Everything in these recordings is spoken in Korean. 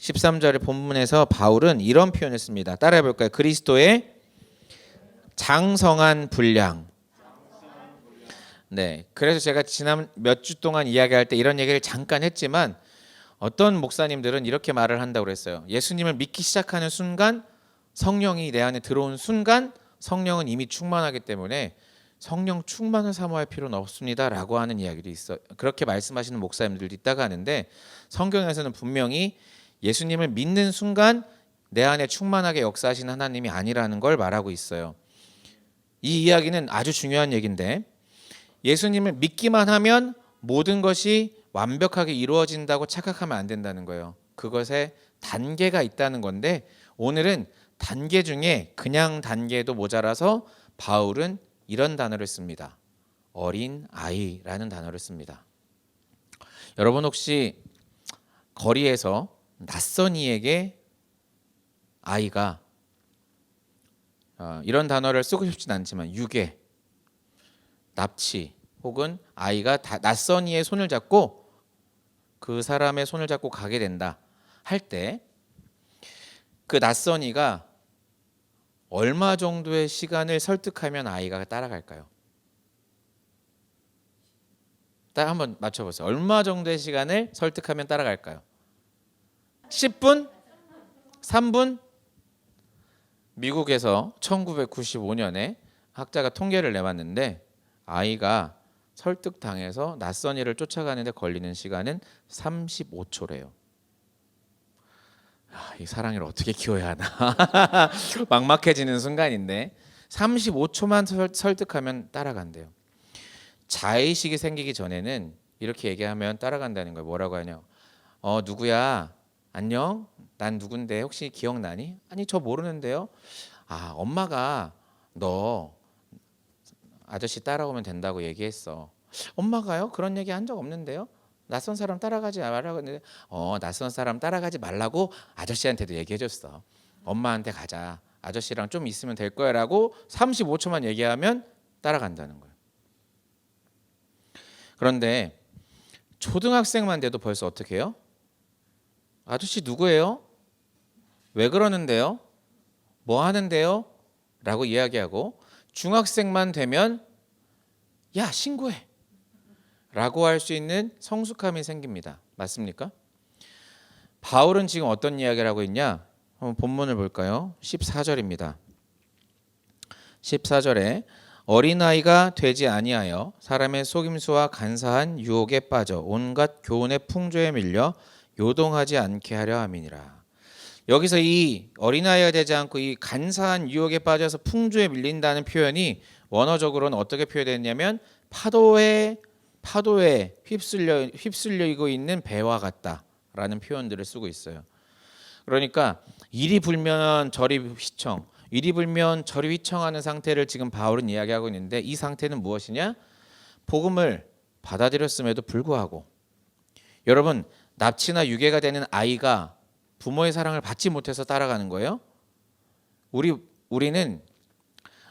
13절의 본문에서 바울은 이런 표현을 씁니다. 따라해 볼까요? 그리스도의 장성한 분량. 네, 그래서 제가 지난 몇 주 동안 이야기할 때 이런 얘기를 잠깐 했지만 어떤 목사님들은 이렇게 말을 한다고 그랬어요. 예수님을 믿기 시작하는 순간, 성령이 내 안에 들어온 순간 성령은 이미 충만하기 때문에 성령 충만을 사모할 필요는 없습니다라고 하는 이야기도 있어요. 그렇게 말씀하시는 목사님들도 있다가 하는데, 성경에서는 분명히 예수님을 믿는 순간 내 안에 충만하게 역사하시는 하나님이 아니라는 걸 말하고 있어요. 이 이야기는 아주 중요한 얘기인데, 예수님을 믿기만 하면 모든 것이 완벽하게 이루어진다고 착각하면 안 된다는 거예요. 그것에 단계가 있다는 건데, 오늘은 단계 중에 그냥 단계도 모자라서 바울은 이런 단어를 씁니다. 어린 아이라는 단어를 씁니다. 여러분 혹시 거리에서 낯선 이에게 아이가 이런 단어를 쓰고 싶진 않지만 유괴, 납치 혹은 아이가 낯선 이의 손을 잡고 그 사람의 손을 잡고 가게 된다 할 때 그 낯선 이가 얼마 정도의 시간을 설득하면 아이가 따라갈까요? 한번 맞춰보세요. 얼마 정도의 시간을 설득하면 따라갈까요? 10분? 3분? 미국에서 1995년에 학자가 통계를 내봤는데 아이가 설득당해서 낯선 이를 쫓아가는데 걸리는 시간은 35초래요. 이 사랑을 어떻게 키워야 하나 막막해지는 순간인데 35초만 설득하면 따라간대요. 자의식이 생기기 전에는 이렇게 얘기하면 따라간다는 거예요. 뭐라고 하냐? 누구야? 안녕? 난 누군데? 혹시 기억나니? 아니 저 모르는데요. 엄마가 너 아저씨 따라오면 된다고 얘기했어. 엄마가요? 그런 얘기 한 적 없는데요. 낯선 사람 따라가지 말라고 했는데 낯선 사람 따라가지 말라고 아저씨한테도 얘기해줬어. 엄마한테 가자. 아저씨랑 좀 있으면 될 거야 라고 35초만 얘기하면 따라간다는 거예요. 그런데 초등학생만 돼도 벌써 어떻게 해요? 아저씨 누구예요? 왜 그러는데요? 뭐 하는데요? 라고 이야기하고, 중학생만 되면 야 신고해 라고 할 수 있는 성숙함이 생깁니다. 맞습니까? 바울은 지금 어떤 이야기를 하고 있냐? 한번 본문을 볼까요? 14절입니다. 14절에 어린아이가 되지 아니하여 사람의 속임수와 간사한 유혹에 빠져 온갖 교훈의 풍조에 밀려 요동하지 않게 하려 함이니라. 여기서 이 어린아이가 되지 않고 이 간사한 유혹에 빠져서 풍조에 밀린다는 표현이 원어적으로는 어떻게 표현됐냐면 파도에 휩쓸리고 있는 배와 같다라는 표현들을 쓰고 있어요. 그러니까 이리 불면 저리 휘청, 이리 불면 저리 휘청하는 상태를 지금 바울은 이야기하고 있는데, 이 상태는 무엇이냐? 복음을 받아들였음에도 불구하고, 여러분 납치나 유괴가 되는 아이가 부모의 사랑을 받지 못해서 따라가는 거예요? 우리는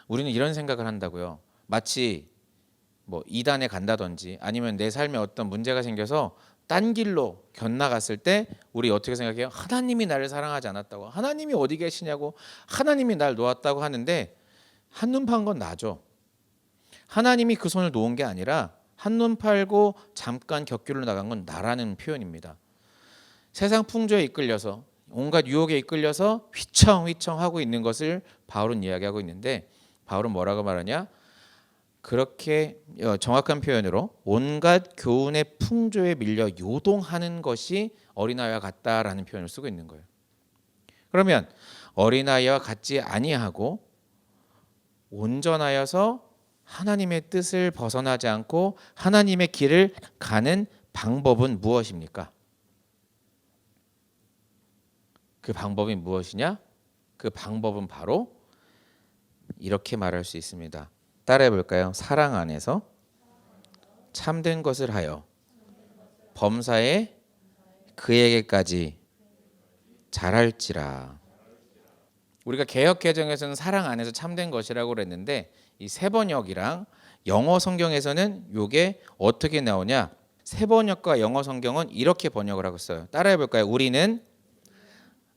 이런 생각을 한다고요. 마치 뭐 이단에 간다든지 아니면 내 삶에 어떤 문제가 생겨서 딴 길로 견나갔을 때 우리 어떻게 생각해요? 하나님이 나를 사랑하지 않았다고, 하나님이 어디 계시냐고, 하나님이 날 놓았다고 하는데 한눈 판 건 나죠. 하나님이 그 손을 놓은 게 아니라 한눈 팔고 잠깐 격길로 나간 건 나라는 표현입니다. 세상 풍조에 이끌려서 온갖 유혹에 이끌려서 휘청휘청 하고 있는 것을 바울은 이야기하고 있는데, 바울은 뭐라고 말하냐? 그렇게 정확한 표현으로 온갖 교훈의 풍조에 밀려 요동하는 것이 어린아이와 같다라는 표현을 쓰고 있는 거예요. 그러면 어린아이와 같지 아니하고 온전하여서 하나님의 뜻을 벗어나지 않고 하나님의 길을 가는 방법은 무엇입니까? 그 방법이 무엇이냐? 그 방법은 바로 이렇게 말할 수 있습니다. 따라해 볼까요? 사랑 안에서 참된 것을 하여 범사에 그에게까지 잘할지라. 우리가 개역개정에서는 사랑 안에서 참된 것이라고 그랬는데, 이 세번역이랑 영어 성경에서는 이게 어떻게 나오냐? 세번역과 영어 성경은 이렇게 번역을 하고 있어요. 따라해 볼까요? 우리는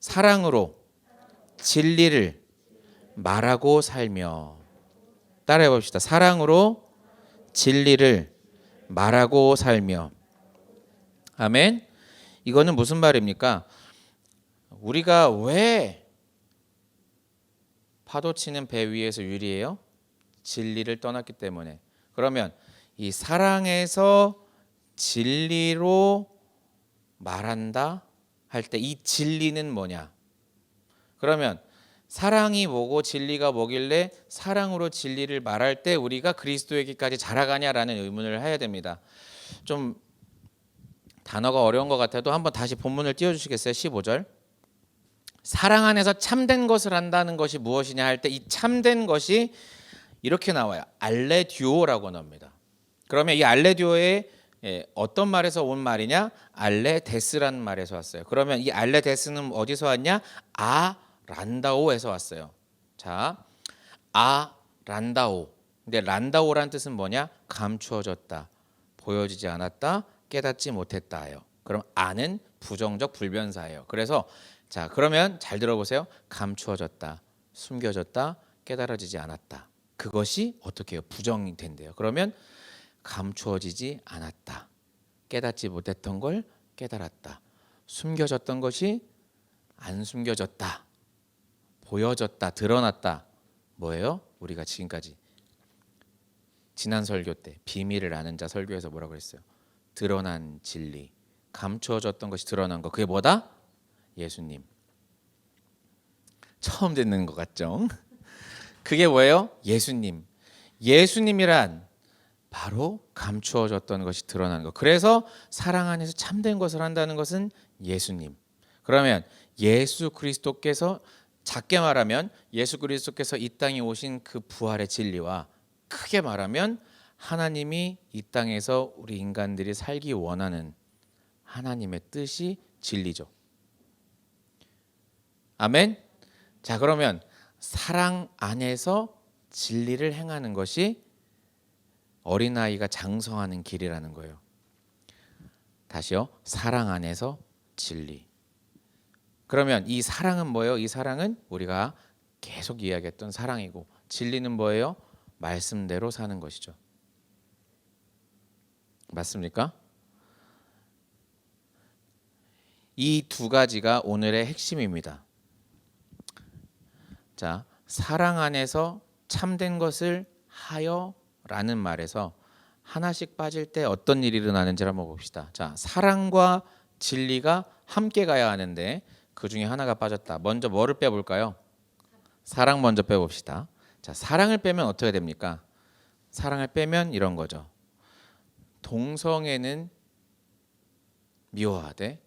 사랑으로 진리를 말하고 살며. 따라해 봅시다. 사랑으로 진리를 말하고 살며. 아멘. 이거는 무슨 말입니까? 우리가 왜 파도 치는 배 위에서 유리해요? 진리를 떠났기 때문에. 그러면 이 사랑에서 진리로 말한다 할 때 이 진리는 뭐냐? 그러면 사랑이 뭐고 진리가 뭐길래 사랑으로 진리를 말할 때 우리가 그리스도에게까지 자라가냐라는 의문을 해야 됩니다. 좀 단어가 어려운 것 같아도 한번 다시 본문을 띄워주시겠어요? 15절. 사랑 안에서 참된 것을 한다는 것이 무엇이냐 할 때 이 참된 것이 이렇게 나와요. 알레듀오라고 나옵니다. 그러면 이 알레듀오의 어떤 말에서 온 말이냐? 알레데스라는 말에서 왔어요. 그러면 이 알레데스는 어디서 왔냐? 란다오에서 왔어요. 자, 란다오. 근데 란다오란 뜻은 뭐냐? 감추어졌다, 보여지지 않았다, 깨닫지 못했다예요. 그럼 아는 부정적 불변사예요. 그래서 자, 그러면 잘 들어보세요. 감추어졌다, 숨겨졌다, 깨달아지지 않았다. 그것이 어떻게 해요? 부정이 된대요. 그러면 감추어지지 않았다, 깨닫지 못했던 걸 깨달았다, 숨겨졌던 것이 안 숨겨졌다, 보여졌다, 드러났다. 뭐예요? 우리가 지금까지 지난 설교 때 비밀을 아는 자 설교에서 뭐라고 그랬어요? 드러난 진리, 감추어졌던 것이 드러난 거. 그게 뭐다? 예수님. 처음 듣는 것 같죠? 그게 뭐예요? 예수님. 예수님이란 바로 감추어졌던 것이 드러난 것. 그래서 사랑 안에서 참된 것을 한다는 것은 예수님. 그러면 예수 그리스도께서, 작게 말하면 예수 그리스도께서 이 땅에 오신 그 부활의 진리와, 크게 말하면 하나님이 이 땅에서 우리 인간들이 살기 원하는 하나님의 뜻이 진리죠. 아멘. 자, 그러면 사랑 안에서 진리를 행하는 것이 어린아이가 장성하는 길이라는 거예요. 다시요. 사랑 안에서 진리. 그러면 이 사랑은 뭐예요? 이 사랑은 우리가 계속 이야기했던 사랑이고, 진리는 뭐예요? 말씀대로 사는 것이죠. 맞습니까? 이 두 가지가 오늘의 핵심입니다. 자, 사랑 안에서 참된 것을 하여라는 말에서 하나씩 빠질 때 어떤 일이 일어나는지를 한번 봅시다. 자, 사랑과 진리가 함께 가야 하는데 그 중에 하나가 빠졌다. 먼저 뭐를 빼볼까요? 사랑 먼저 빼봅시다. 자, 사랑을 빼면 어떻게 됩니까? 사랑을 빼면 이런 거죠. 동성애는 미워하되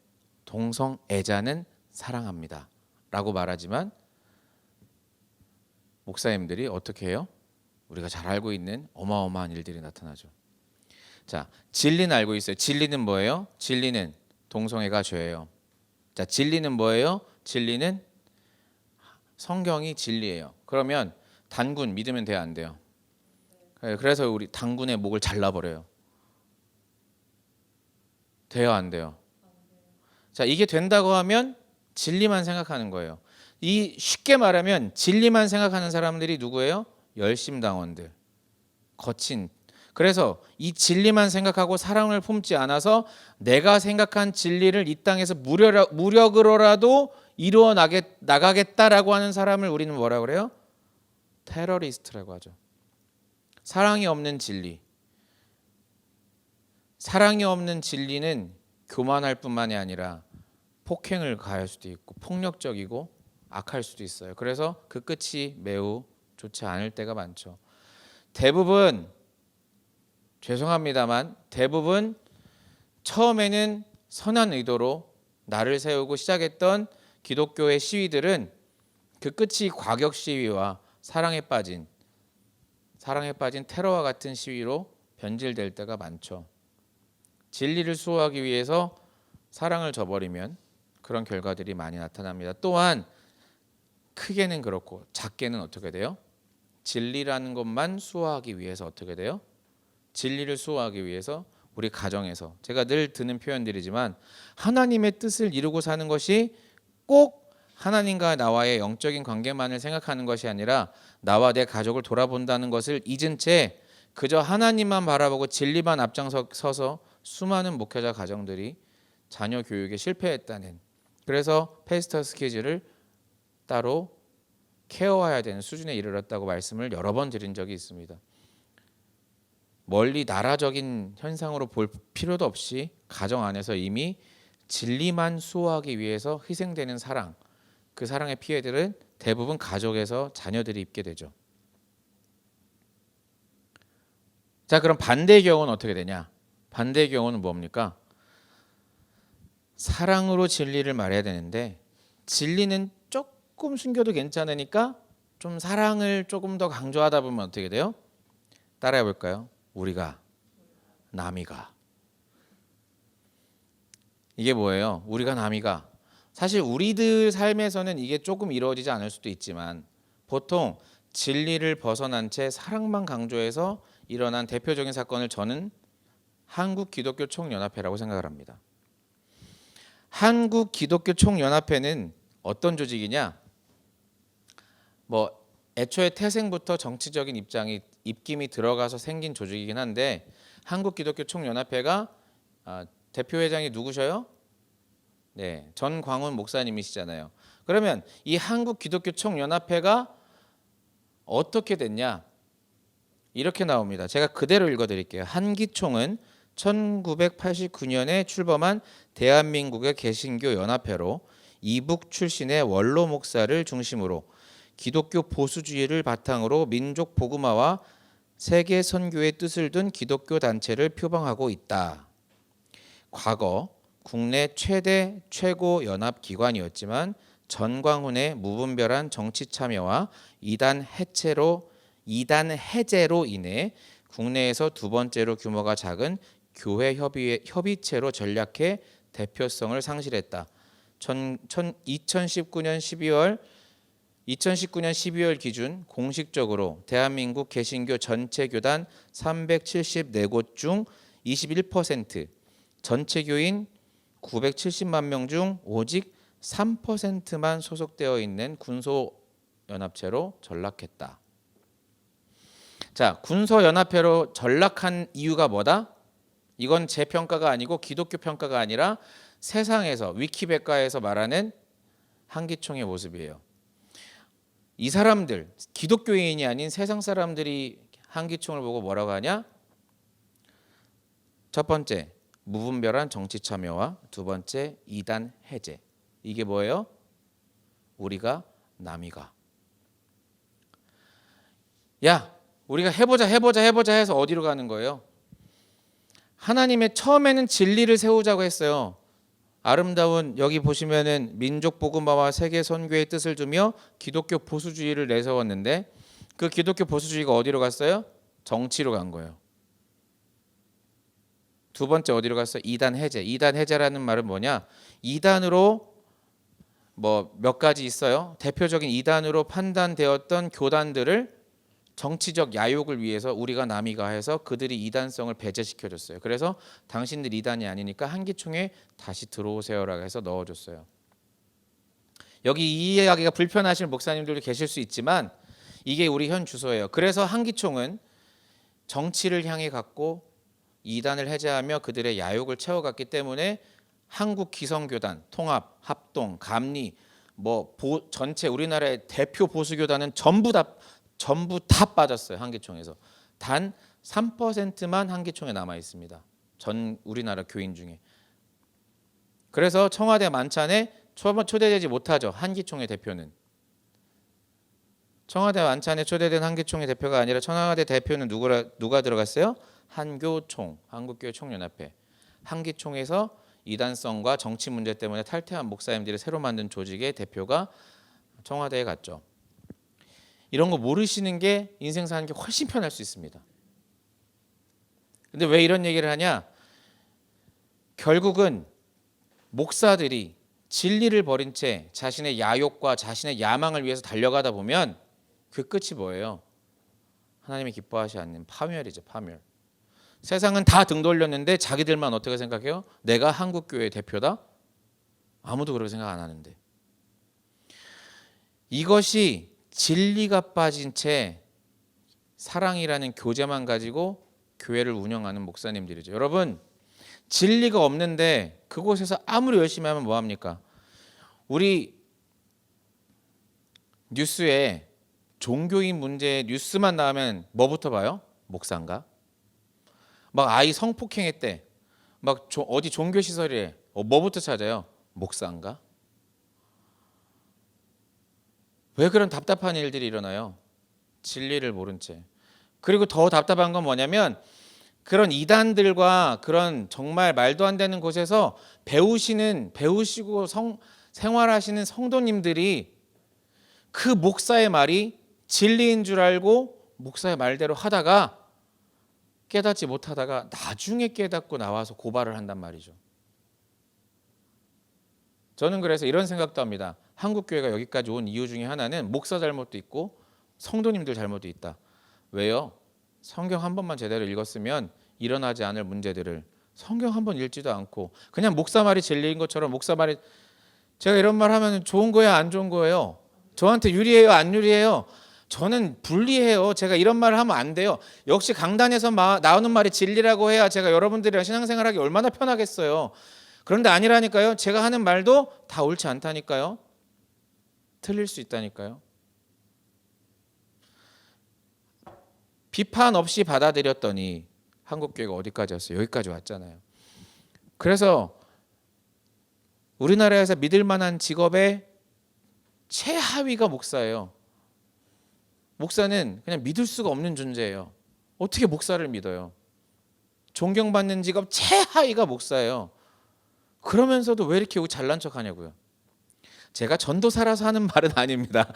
동성애자는 사랑합니다 라고 말하지만 목사님들이 어떻게 해요? 우리가 잘 알고 있는 어마어마한 일들이 나타나죠. 자, 진리는 알고 있어요. 진리는 뭐예요? 진리는 동성애가 죄예요. 자, 진리는 뭐예요? 진리는 성경이 진리예요. 그러면 단군 믿으면 돼요, 안 돼요? 그래서 우리 단군의 목을 잘라버려요. 돼요, 안 돼요? 자, 이게 된다고 하면 진리만 생각하는 거예요. 이 쉽게 말하면 진리만 생각하는 사람들이 누구예요? 열심당원들, 거친. 그래서 이 진리만 생각하고 사랑을 품지 않아서 내가 생각한 진리를 이 땅에서 무력으로라도 이루어 나가겠다라고 하는 사람을 우리는 뭐라 그래요? 테러리스트라고 하죠. 사랑이 없는 진리. 사랑이 없는 진리는 교만할 뿐만이 아니라 폭행을 가할 수도 있고 폭력적이고 악할 수도 있어요. 그래서 그 끝이 매우 좋지 않을 때가 많죠. 대부분, 죄송합니다만 대부분 처음에는 선한 의도로 나를 세우고 시작했던 기독교의 시위들은 그 끝이 과격 시위와 사랑에 빠진 테러와 같은 시위로 변질될 때가 많죠. 진리를 수호하기 위해서 사랑을 저버리면 그런 결과들이 많이 나타납니다. 또한 크게는 그렇고 작게는 어떻게 돼요? 진리라는 것만 수호하기 위해서 어떻게 돼요? 진리를 수호하기 위해서 우리 가정에서, 제가 늘 드는 표현들이지만 하나님의 뜻을 이루고 사는 것이 꼭 하나님과 나와의 영적인 관계만을 생각하는 것이 아니라 나와 내 가족을 돌아본다는 것을 잊은 채 그저 하나님만 바라보고 진리만 앞장서서 수많은 목회자 가정들이 자녀 교육에 실패했다는, 그래서 패스터스 키즈를 따로 케어해야 되는 수준에 이르렀다고 말씀을 여러 번 드린 적이 있습니다. 멀리 나라적인 현상으로 볼 필요도 없이 가정 안에서 이미 진리만 수호하기 위해서 희생되는 사랑, 그 사랑의 피해들은 대부분 가족에서 자녀들이 입게 되죠. 자, 그럼 반대의 경우는 어떻게 되냐? 반대의 경우는 뭡니까? 사랑으로 진리를 말해야 되는데 진리는 조금 숨겨도 괜찮으니까 좀 사랑을 조금 더 강조하다 보면 어떻게 돼요? 따라해 볼까요? 우리가 남이가. 이게 뭐예요? 우리가 남이가. 사실 우리들 삶에서는 이게 조금 이루어지지 않을 수도 있지만 보통 진리를 벗어난 채 사랑만 강조해서 일어난 대표적인 사건을 저는 한국 기독교 총연합회라고 생각을 합니다. 한국 기독교 총연합회는 어떤 조직이냐? 애초에 태생부터 정치적인 입김이 들어가서 생긴 조직이긴 한데 한국 기독교 총연합회가 대표회장이 누구셔요? 네, 전광훈 목사님이시잖아요. 그러면 이 한국 기독교 총연합회가 어떻게 됐냐? 이렇게 나옵니다. 제가 그대로 읽어드릴게요. 한기총은 1989년에 출범한 대한민국의 개신교 연합회로 이북 출신의 원로 목사를 중심으로 기독교 보수주의를 바탕으로 민족 복음화와 세계 선교의 뜻을 둔 기독교 단체를 표방하고 있다. 과거 국내 최고 연합 기관이었지만 전광훈의 무분별한 정치 참여와 이단 해제로 인해 국내에서 두 번째로 규모가 작은 교회 협의체로 전락해 대표성을 상실했다. 2019년 12월 기준 공식적으로 대한민국 개신교 전체 교단 374곳 중 21%, 전체 교인 970만 명 중 오직 3%만 소속되어 있는 군소연합체로 전락했다. 자, 군소연합회로 전락한 이유가 뭐다? 이건 제 평가가 아니고 기독교 평가가 아니라 세상에서 위키백과에서 말하는 한기총의 모습이에요. 이 사람들, 기독교인이 아닌 세상 사람들이 한기총을 보고 뭐라고 하냐? 첫 번째, 무분별한 정치 참여와 두 번째, 이단 해제. 이게 뭐예요? 우리가 남이가. 야, 우리가 해보자 해서 어디로 가는 거예요? 하나님의 처음에는 진리를 세우자고 했어요. 아름다운 여기 보시면은 민족 복음화와 세계 선교의 뜻을 두며 기독교 보수주의를 내세웠는데 그 기독교 보수주의가 어디로 갔어요? 정치로 간 거예요. 두 번째 어디로 갔어요? 이단 해제. 이단 해제라는 말은 뭐냐? 이단으로 몇 가지 있어요. 대표적인 이단으로 판단되었던 교단들을 정치적 야욕을 위해서 우리가 남이가 해서 그들이 이단성을 배제시켜줬어요. 그래서 당신들 이단이 아니니까 한기총에 다시 들어오세요라고 해서 넣어줬어요. 여기 이 이야기가 불편하신 목사님들도 계실 수 있지만 이게 우리 현 주소예요. 그래서 한기총은 정치를 향해 갔고 이단을 해제하며 그들의 야욕을 채워갔기 때문에 한국 기성교단, 통합, 합동, 감리, 전체 우리나라의 대표 보수교단은 전부 다 빠졌어요. 한기총에서. 단 3%만 한기총에 남아 있습니다. 전 우리나라 교인 중에. 그래서 청와대 만찬에 초대되지 못하죠. 한기총의 대표는. 청와대 만찬에 초대된 한기총의 대표가 아니라 청와대 대표는 누가 들어갔어요? 한교총, 한국교회 총연합회. 한기총에서 이단성과 정치 문제 때문에 탈퇴한 목사님들이 새로 만든 조직의 대표가 청와대에 갔죠. 이런 거 모르시는 게 인생 사는 게 훨씬 편할 수 있습니다. 근데 왜 이런 얘기를 하냐? 결국은 목사들이 진리를 버린 채 자신의 야욕과 자신의 야망을 위해서 달려가다 보면 그 끝이 뭐예요? 하나님이 기뻐하지 않는 파멸이죠. 파멸. 세상은 다 등 돌렸는데 자기들만 어떻게 생각해요? 내가 한국교회 대표다? 아무도 그렇게 생각 안 하는데. 이것이 진리가 빠진 채 사랑이라는 교재만 가지고 교회를 운영하는 목사님들이죠. 여러분, 진리가 없는데 그곳에서 아무리 열심히 하면 뭐합니까? 우리 뉴스에 종교인 문제 뉴스만 나오면 뭐부터 봐요? 목사인가? 막 아이 성폭행했대. 막 어디 종교시설에 뭐부터 찾아요? 목사인가? 왜 그런 답답한 일들이 일어나요? 진리를 모른 채. 그리고 더 답답한 건 뭐냐면 그런 이단들과 그런 정말 말도 안 되는 곳에서 배우시고 생활하시는 성도님들이 그 목사의 말이 진리인 줄 알고 목사의 말대로 하다가 깨닫지 못하다가 나중에 깨닫고 나와서 고발을 한단 말이죠. 저는 그래서 이런 생각도 합니다. 한국 교회가 여기까지 온 이유 중에 하나는 목사 잘못도 있고 성도님들 잘못도 있다. 왜요? 성경 한 번만 제대로 읽었으면 일어나지 않을 문제들을 성경 한 번 읽지도 않고 그냥 목사 말이 진리인 것처럼 목사 말이 제가 이런 말 하면 좋은 거예요, 안 좋은 거예요? 저한테 유리해요, 안 유리해요? 저는 불리해요. 제가 이런 말을 하면 안 돼요. 역시 강단에서 나오는 말이 진리라고 해야 제가 여러분들이랑 신앙생활하기 얼마나 편하겠어요. 그런데 아니라니까요. 제가 하는 말도 다 옳지 않다니까요. 틀릴 수 있다니까요. 비판 없이 받아들였더니 한국교회가 어디까지 왔어요? 여기까지 왔잖아요. 그래서 우리나라에서 믿을 만한 직업의 최하위가 목사예요. 목사는 그냥 믿을 수가 없는 존재예요. 어떻게 목사를 믿어요? 존경받는 직업 최하위가 목사예요. 그러면서도 왜 이렇게 잘난 척하냐고요. 제가 전도사라서 하는 말은 아닙니다.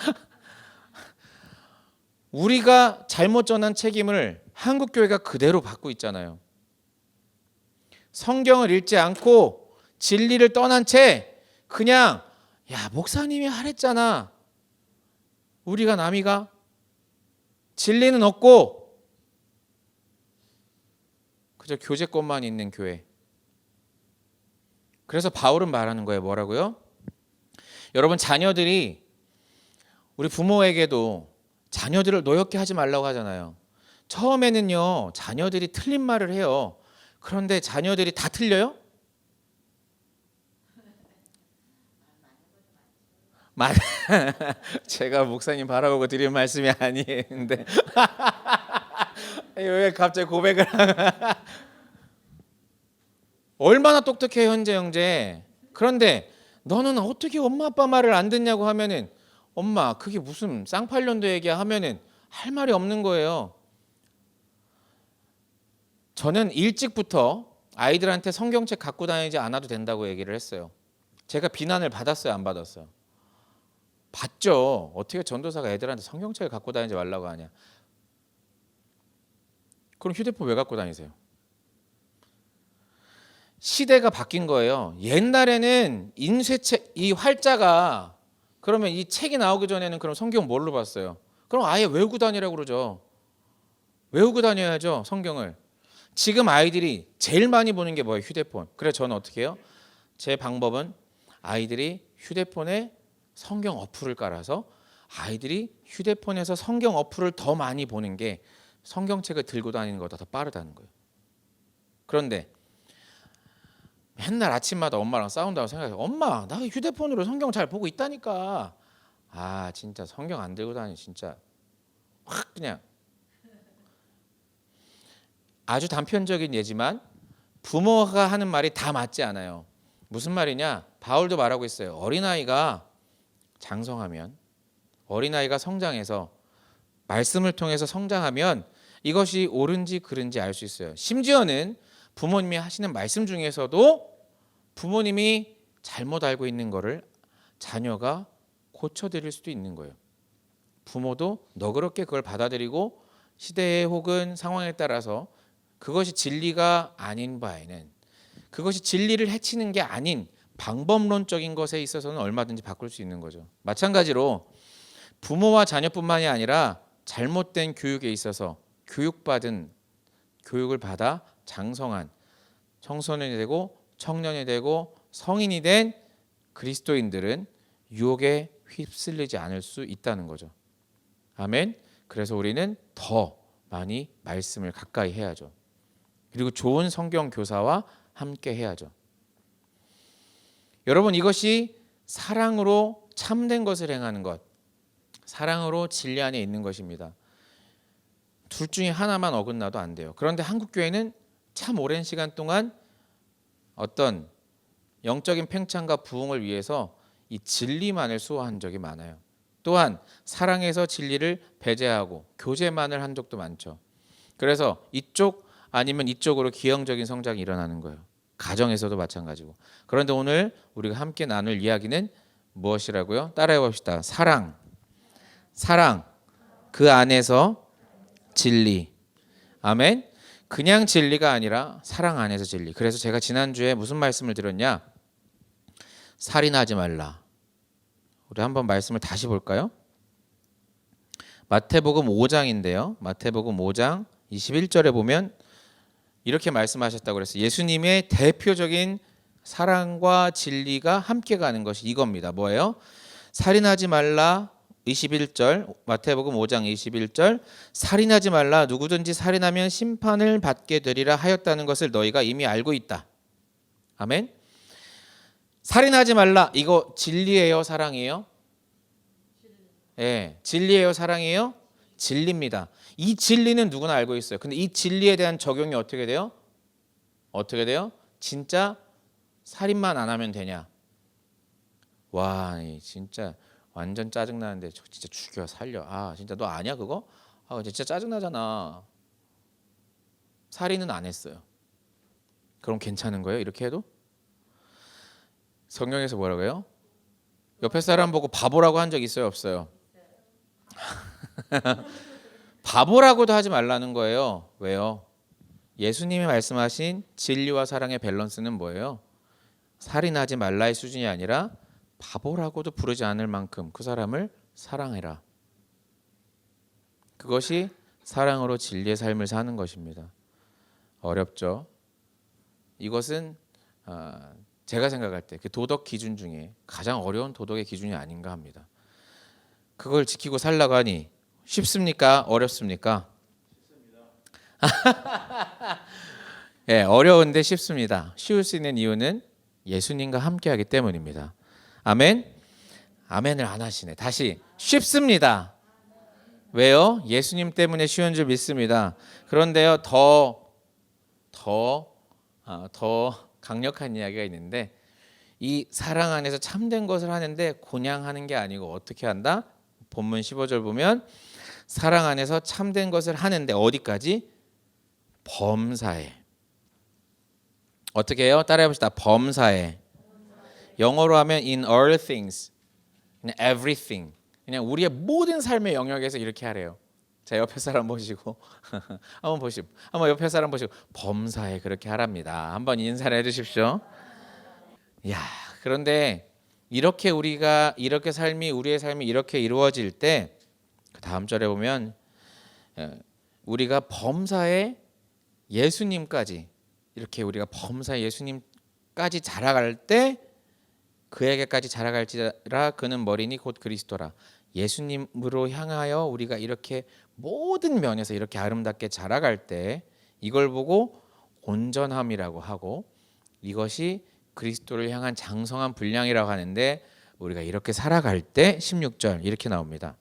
우리가 잘못 전한 책임을 한국교회가 그대로 받고 있잖아요. 성경을 읽지 않고 진리를 떠난 채 그냥 야 목사님이 하랬잖아. 우리가 남이가 진리는 없고 그저 교제권만 있는 교회. 그래서 바울은 말하는 거예요. 뭐라고요? 여러분 자녀들이 우리 부모에게도 자녀들을 노엽게 하지 말라고 하잖아요. 처음에는요 자녀들이 틀린 말을 해요. 그런데 자녀들이 다 틀려요? 제가 목사님 바라보고 드린 말씀이 아니는데 왜 갑자기 고백을 얼마나 똑똑해 현재 형제. 그런데 너는 어떻게 엄마 아빠 말을 안 듣냐고 하면은 엄마 그게 무슨 쌍팔년도 얘기야 하면은 할 말이 없는 거예요. 저는 일찍부터 아이들한테 성경책 갖고 다니지 않아도 된다고 얘기를 했어요. 제가 비난을 받았어요, 안 받았어요? 받죠. 어떻게 전도사가 애들한테 성경책을 갖고 다니지 말라고 하냐. 그럼 휴대폰 왜 갖고 다니세요? 시대가 바뀐 거예요. 옛날에는 인쇄책 이 활자가 그러면 이 책이 나오기 전에는 그럼 성경 뭘로 봤어요? 그럼 아예 외우고 다니라고 그러죠. 외우고 다녀야죠, 성경을. 지금 아이들이 제일 많이 보는 게 뭐예요? 휴대폰. 그래 저는 어떻게 해요? 제 방법은 아이들이 휴대폰에 성경 어플을 깔아서 아이들이 휴대폰에서 성경 어플을 더 많이 보는 게 성경책을 들고 다니는 것보다 더 빠르다는 거예요. 그런데 맨날 아침마다 엄마랑 싸운다고 생각해요. 엄마 나 휴대폰으로 성경 잘 보고 있다니까. 아 진짜 성경 안 들고 다니 진짜 확 그냥. 아주 단편적인 예지만 부모가 하는 말이 다 맞지 않아요. 무슨 말이냐? 바울도 말하고 있어요. 어린아이가 장성하면 어린아이가 성장해서 말씀을 통해서 성장하면 이것이 옳은지 그른지 알 수 있어요. 심지어는 부모님이 하시는 말씀 중에서도 부모님이 잘못 알고 있는 거를 자녀가 고쳐드릴 수도 있는 거예요. 부모도 너그럽게 그걸 받아들이고 시대에 혹은 상황에 따라서 그것이 진리가 아닌 바에는 그것이 진리를 해치는 게 아닌 방법론적인 것에 있어서는 얼마든지 바꿀 수 있는 거죠. 마찬가지로 부모와 자녀뿐만이 아니라 잘못된 교육에 있어서 교육을 받아 장성한 청소년이 되고 청년이 되고 성인이 된 그리스도인들은 유혹에 휩쓸리지 않을 수 있다는 거죠. 아멘. 그래서 우리는 더 많이 말씀을 가까이 해야죠. 그리고 좋은 성경 교사와 함께 해야죠. 여러분, 이것이 사랑으로 참된 것을 행하는 것, 사랑으로 진리 안에 있는 것입니다. 둘 중에 하나만 어긋나도 안 돼요. 그런데 한국 교회는 참 오랜 시간 동안 어떤 영적인 팽창과 부흥을 위해서 이 진리만을 수호한 적이 많아요. 또한 사랑에서 진리를 배제하고 교제만을 한 적도 많죠. 그래서 이쪽 아니면 이쪽으로 기형적인 성장이 일어나는 거예요. 가정에서도 마찬가지고. 그런데 오늘 우리가 함께 나눌 이야기는 무엇이라고요? 따라해 봅시다. 사랑. 사랑. 그 안에서 진리. 아멘. 그냥 진리가 아니라 사랑 안에서 진리. 그래서 제가 지난주에 무슨 말씀을 드렸냐? 살인하지 말라. 우리 한번 말씀을 다시 볼까요? 마태복음 5장인데요. 마태복음 5장 21절에 보면 이렇게 말씀하셨다고 그랬어요. 예수님의 대표적인 사랑과 진리가 함께 가는 것이 이겁니다. 뭐예요? 살인하지 말라. 21절 마태복음 5장 21절 살인하지 말라. 누구든지 살인하면 심판을 받게 되리라 하였다는 것을 너희가 이미 알고 있다. 아멘. 살인하지 말라. 이거 진리예요, 사랑이에요? 예, 진리예요, 사랑이에요? 진리입니다. 이 진리는 누구나 알고 있어요. 근데 이 진리에 대한 적용이 어떻게 돼요? 어떻게 돼요? 진짜 살인만 안 하면 되냐? 와, 진짜 완전 짜증 나는데 저 진짜 죽여 살려. 아, 진짜 너 아니야 그거? 아, 진짜 짜증 나잖아. 살인은 안 했어요. 그럼 괜찮은 거예요? 이렇게 해도? 성경에서 뭐라고 해요? 옆에 사람 보고 바보라고 한 적 있어요, 없어요? 바보라고도 하지 말라는 거예요. 왜요? 예수님이 말씀하신 진리와 사랑의 밸런스는 뭐예요? 살인하지 말라의 수준이 아니라 바보라고도 부르지 않을 만큼 그 사람을 사랑해라. 그것이 사랑으로 진리의 삶을 사는 것입니다. 어렵죠? 이것은 제가 생각할 때 그 도덕 기준 중에 가장 어려운 도덕의 기준이 아닌가 합니다. 그걸 지키고 살라고 하니 쉽습니까? 어렵습니까? 예, 어려운데 쉽습니다. 쉬울 수 있는 이유는 예수님과 함께하기 때문입니다. 아멘. 아멘을 안 하시네. 다시 쉽습니다. 왜요? 예수님 때문에 쉬운 줄 믿습니다. 그런데요, 더 강력한 이야기가 있는데 이 사랑 안에서 참된 것을 하는데 그냥 하는 게 아니고 어떻게 한다? 본문 15절 보면 사랑 안에서 참된 것을 하는데 어디까지? 범사에. 어떻게 해요? 따라해 봅시다. 범사에. 영어로 하면 in all things, in everything. 그냥 우리의 모든 삶의 영역에서 이렇게 하래요. 자, 옆에 사람 보시고 한번 옆에 사람 보시고 범사에 그렇게 하랍니다. 한번 인사를 해주십시오. 야, 그런데 이렇게 우리의 삶이 이렇게 이루어질 때 그 다음 절에 보면 우리가 범사에 예수님까지 이렇게 우리가 범사에 예수님까지 자라갈 때 그에게까지 자라갈지라 그는 머리니 곧 그리스도라. 예수님으로 향하여 우리가 이렇게 모든 면에서 이렇게 아름답게 자라갈 때 이걸 보고 온전함이라고 하고 이것이 그리스도를 향한 장성한 분량이라고 하는데 우리가 이렇게 살아갈 때 16절 이렇게 나옵니다.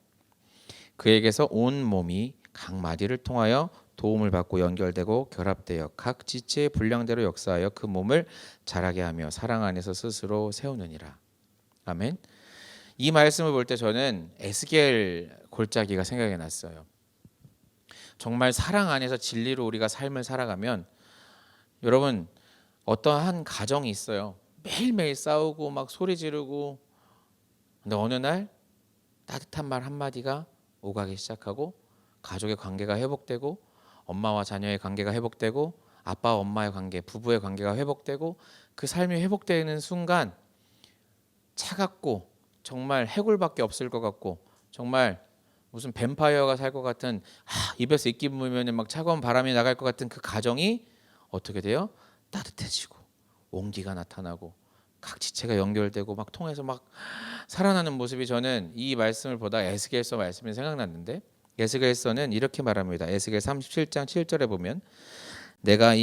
그에게서 온 몸이 각 마디를 통하여 도움을 받고 연결되고 결합되어 각 지체의 분량대로 역사하여 그 몸을 자라게 하며 사랑 안에서 스스로 세우느니라. 아멘. 이 말씀을 볼 때 저는 에스겔 골짜기가 생각이 났어요. 정말 사랑 안에서 진리로 우리가 삶을 살아가면 여러분 어떠한 가정이 있어요. 매일매일 싸우고 막 소리 지르고 근데 어느 날 따뜻한 말 한마디가 오가기 시작하고 가족의 관계가 회복되고 엄마와 자녀의 관계가 회복되고 아빠와 엄마의 관계, 부부의 관계가 회복되고 그 삶이 회복되는 순간 차갑고 정말 해골밖에 없을 것 같고 정말 무슨 뱀파이어가 살 것 같은 입에서 입기 물면 막 차가운 바람이 나갈 것 같은 그 가정이 어떻게 돼요? 따뜻해지고 온기가 나타나고 각 지체가 연결되고 막 통해서 막 살아나는 모습이 저는 이 말씀을 보다 에스겔서 말씀이 생각났는데, 에스겔서는 이렇게 말합니다. 에스겔 37장 7절에 보면 내가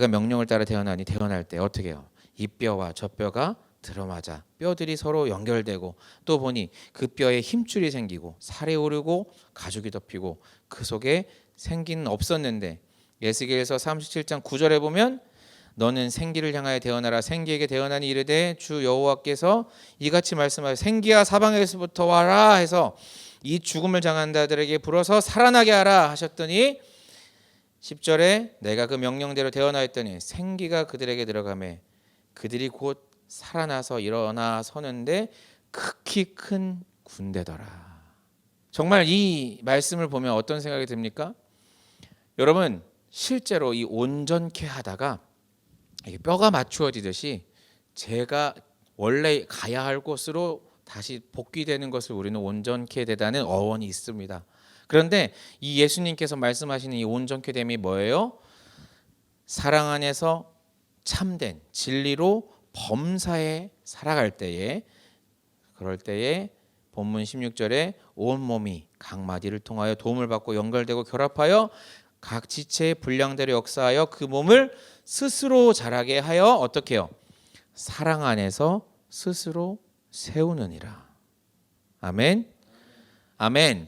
명령을 따라 태어나니 태어날 때 어떻게 해요? 이 뼈와 저 뼈가 들어맞아 뼈들이 서로 연결되고 또 보니 그 뼈에 힘줄이 생기고 살이 오르고 가죽이 덮이고 그 속에 생기는 없었는데, 에스겔서 37장 9절에 보면 너는 생기를 향하여 태어나라. 생기에게 태어나니 이르되 주 여호와께서 이같이 말씀하여 생기야 사방에서부터 와라 해서 이 죽음을 당한 자들에게 불어서 살아나게 하라 하셨더니 10절에 내가 그 명령대로 태어나 했더니 생기가 그들에게 들어가매 그들이 곧 살아나서 일어나 서는데 극히 큰 군대더라. 정말 이 말씀을 보면 어떤 생각이 듭니까? 여러분, 실제로 이 온전케 하다가 뼈가 맞추어지듯이 제가 원래 가야 할 곳으로 다시 복귀되는 것을 우리는 온전케 되다는 어원이 있습니다. 그런데 이 예수님께서 말씀하시는 이 온전케 됨이 뭐예요? 사랑 안에서 참된 진리로 범사에 살아갈 때에, 그럴 때에 본문 16절에 온 몸이 각 마디를 통하여 도움을 받고 연결되고 결합하여 각 지체의 분량대로 역사하여 그 몸을 스스로 자라게 하여 어떻게 해요? 사랑 안에서 스스로 세우느니라. 아멘. 아멘.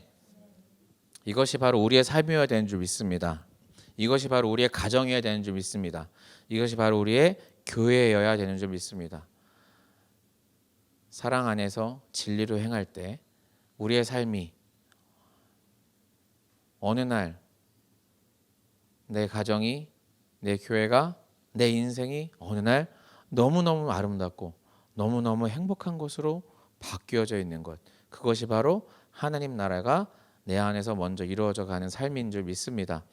이것이 바로 우리의 삶이어야 되는 줄 믿습니다. 이것이 바로 우리의 가정이어야 되는 줄 믿습니다. 이것이 바로 우리의 교회여야 되는 줄 믿습니다. 사랑 안에서 진리로 행할 때 우리의 삶이 어느 날 내 가정이, 내 교회가, 내 인생이 어느 날 너무너무 아름답고 너무너무 행복한 곳으로 바뀌어져 있는 것, 그것이 바로 하나님 나라가 내 안에서 먼저 이루어져 가는 삶인 줄 믿습니다.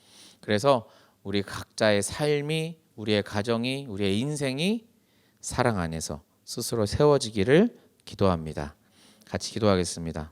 그래서 우리 각자의 삶이, 우리의 가정이, 우리의 인생이 사랑 안에서 스스로 세워지기를 기도합니다. 같이 기도하겠습니다.